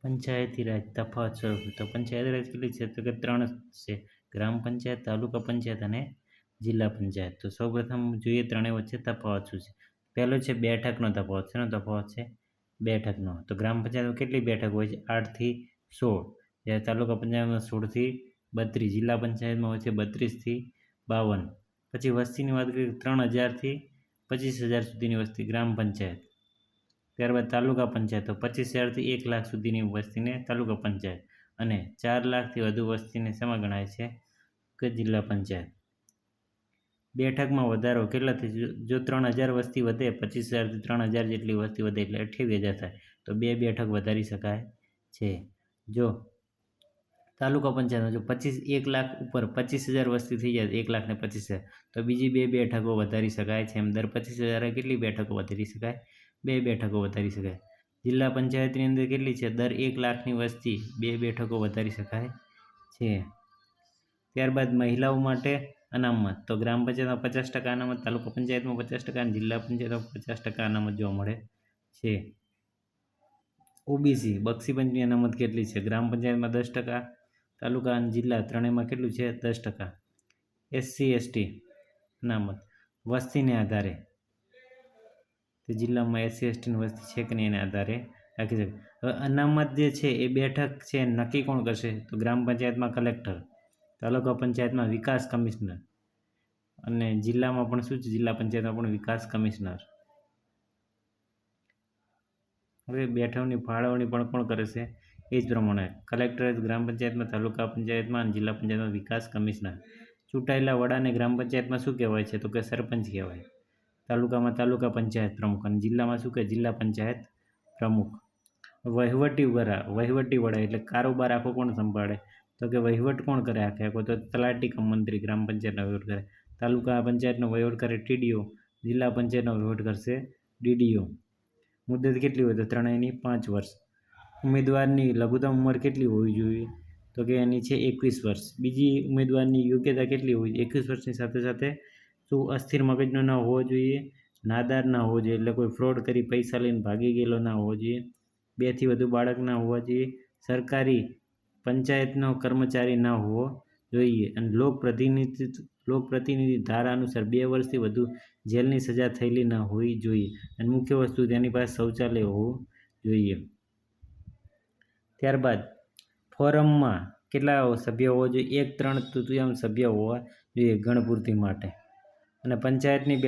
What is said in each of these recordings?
પંચાયતી રાજ તફાવત સ્વરૂપ. તો પંચાયતી રાજ કેટલી છે? તો કે 3 છે: ગ્રામ પંચાયત, તાલુકા પંચાયત અને જિલ્લા પંચાયત. તો સૌપ્રથમ જોઈએ ત્રણેય વચ્ચે તફાવત શું છે. પહેલો છે બેઠકનો તફાવત. શેનો તફાવત છે? બેઠકનો. તો ગ્રામ પંચાયતમાં કેટલી બેઠક હોય છે? 8 થી 16. જ્યારે તાલુકા પંચાયતમાં 16 થી 32. જિલ્લા પંચાયતમાં હોય છે 32 થી 52. પછી વસ્તીની વાત કરીએ 3000 થી 25000 સુધીની વસ્તી ગ્રામ પંચાયત. ત્યારબાદ તાલુકા પંચાયત, તો 25000 થી 1 લાખ સુધીની વસ્તીને તાલુકા પંચાયત, અને 4 લાખથી વધુ વસ્તીને શેમાં ગણાય છે? કે જિલ્લા પંચાયત. બેઠકમાં વધારો કેટલાથી? જો 3000 વસ્તી વધે, 25000 થી 3000 જેટલી વસ્તી વધે એટલે 28000 થાય, તો 2 બેઠક વધારી શકાય છે. જો તાલુકા પંચાયતમાં જો 1 લાખ ઉપર 25000 વસ્તી થઈ જાય, 1,25,000, તો બીજી 2 બેઠકો વધારી શકાય છે. એમ દર 25000 કેટલી બેઠકો વધારી શકાય? 2 બેઠકો વધારી શકાય. જિલ્લા પંચાયતની અંદર કેટલી છે? દર 1 લાખની વસ્તી 2 બેઠકો વધારી શકાય છે. ત્યારબાદ મહિલાઓ માટે અનામત. તો ગ્રામ પંચાયતમાં 50% અનામત, તાલુકા પંચાયતમાં 50% અને જિલ્લા પંચાયતમાં 50% અનામત જોવા મળે છે. ઓબીસી બક્ષીપંચની અનામત કેટલી છે? ગ્રામ પંચાયતમાં 10%, તાલુકા અને જિલ્લા ત્રણેયમાં કેટલું છે? 10%. એસસી એસટી અનામત વસ્તીને આધારે, તો જિલ્લામાં એસસી એસટીની વસ્તી છે કે નહીં એના આધારે રાખી શકે. હવે અનામત જે છે એ બેઠક છે નક્કી કોણ કરશે? તો ગ્રામ પંચાયતમાં કલેક્ટર, તાલુકા પંચાયતમાં વિકાસ કમિશનર, અને જિલ્લામાં પણ શું છે? જિલ્લા પંચાયતમાં પણ વિકાસ કમિશનર. હવે બેઠકની ફાળવણી પણ કોણ કરે છે? એ જ પ્રમાણે કલેક્ટર ગ્રામ પંચાયતમાં, તાલુકા પંચાયતમાં અને જિલ્લા પંચાયતમાં વિકાસ કમિશનર. ચૂંટાયેલા વડાને ગ્રામ પંચાયતમાં શું કહેવાય છે? તો કે સરપંચ કહેવાય. તાલુકામાં તાલુકા પંચાયત પ્રમુખ, અને જિલ્લામાં શું કહે? જિલ્લા પંચાયત પ્રમુખ. વહીવટી વડા એટલે કારોબાર આખો કોણ સંભાળે? તો કે વહીવટ કોણ કરે આખે આખો? તો તલાટી કમ મંત્રી ગ્રામ પંચાયતનો વહીવટ કરે. તાલુકા પંચાયતનો વહીવટ કરે ટીડીઓ, જિલ્લા પંચાયતનો વહીવટ કરશે ડીડીઓ. મુદત કેટલી હોય? તો ત્રણેયની 5 વર્ષ. ઉમેદવારની લઘુત્તમ ઉંમર કેટલી હોવી જોઈએ? તો કે એની છે 21 વર્ષ. બીજી ઉમેદવારની યોગ્યતા કેટલી હોવી જોઈએ? 21 વર્ષની સાથે સાથે શું અસ્થિર મગજનો ન હોવો જોઈએ, નાદાર ના હોવો જોઈએ, એટલે કોઈ ફ્રોડ કરી પૈસા લઈને ભાગી ગયેલો ના હોવો જોઈએ, 2 થી વધુ બાળક ના હોવા જોઈએ, સરકારી પંચાયતનો કર્મચારી ના હોવો જોઈએ, અને લોકપ્રતિનિધિ ધારા અનુસાર 2 વર્ષથી વધુ જેલની સજા થયેલી ન હોવી જોઈએ, અને મુખ્ય વસ્તુ તેની પાસે શૌચાલય હોવું જોઈએ. ત્યારબાદ ફોરમમાં કેટલા સભ્ય હોવા જોઈએ? 1/3 સભ્ય હોવા જોઈએ ગણપૂર્તિ માટે. અને પંચાયતની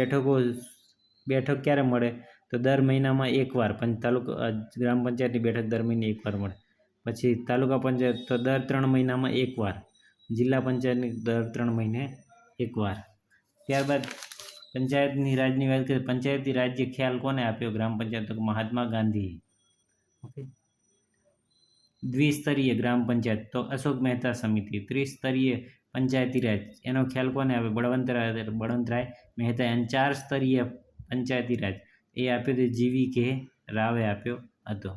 બેઠક ક્યારે મળે? તો દર મહિનામાં 1 વાર. ગ્રામ પંચાયતની બેઠક દર મહિને 1 વાર મળે. પછી તાલુકા પંચાયત તો દર 3 મહિનામાં 1 વાર. જિલ્લા પંચાયતની દર 3 મહિને 1 વાર. ત્યારબાદ પંચાયતની રાજની વાત કરીએ. પંચાયતી રાજ્ય ખ્યાલ કોને આપ્યો? ગ્રામ પંચાયત, તો મહાત્મા ગાંધીએ. ઓકે. દ્વિસ્તરીય ગ્રામ પંચાયત, તો અશોક મહેતા સમિતિ. ત્રિસ્તરીય પંચાયતી રાજ, એનો ખ્યાલ કોને આપ્યો? બળવંતરાય મહેતા. અને 4 સ્તરીય પંચાયતી રાજ એ આપ્યો તે GVK રાવે આપ્યો હતો.